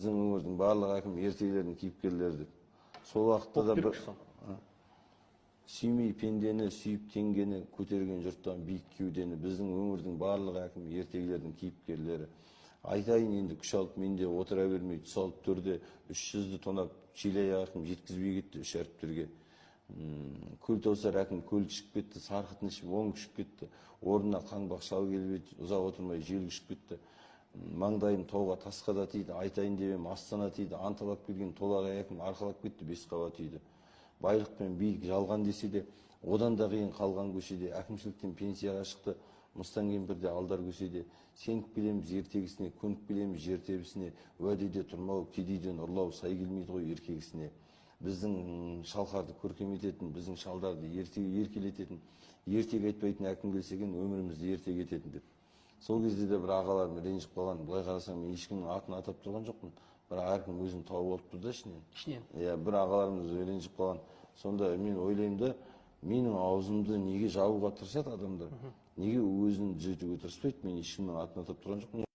біздің өңірдің барлық әкім ертегілердің кейіпкерлері деп. Сол уақытта да бір сүймей пендені, сүйіп теңгені, көтерген жұрттан биік кеудені, біздің өңірдің барлық әкім ертегілердің кейіпкерлері. Айтайын енді күш алып менде отыра бермей, тұс алып төрде 300-ді тонап, Шилай әкім жеткізбей кетті 3 әріптерге. Көл таусар әкім көл ішіп кетті, сарқытын ішіп оң күшіп кетті. Орнына қаңбақ шал келіп ұзақ отырмай жел күшіп кетті. Маңдайым тауға тасқа да тиді, айтайын деп астана тиді, анталап келген толағай әкім арқалап кетті, 5 қабат үйді. Байлық пен биік жалған десе де, одан да қиын қалған көшеде, әкімшіліктен пенсияға шықты, мыстан кемпірде алдар көшеде. Сеніп келеміз ертегісіне, көніп келеміз жер тебісіне, уәдеде тұрмау, кедейден ұрлау, сай келмейді ғой еркегісіне. Біздің шалқарды көркем ететін, біздің шалдарды еркелететін, ертек айтпайтын әкім келсе екен, өмірімізді ертек ететін деп. Сол кезде де бір ағаларым ренжіп қалған. Былай қарасаң, мен ешкімнің атын атап тұрған жоқпын. Бірақ әркім өзін тауып алып тұр да ішінен. Иә, бір ағаларымыз ренжіп қалған. Сонда мен ойлаймын да, менің аузымды неге жабуға тырысады адамдар? Неге өзін түзетуге тырыспайды? Мен ешкімнің атын атап тұрған жоқпын.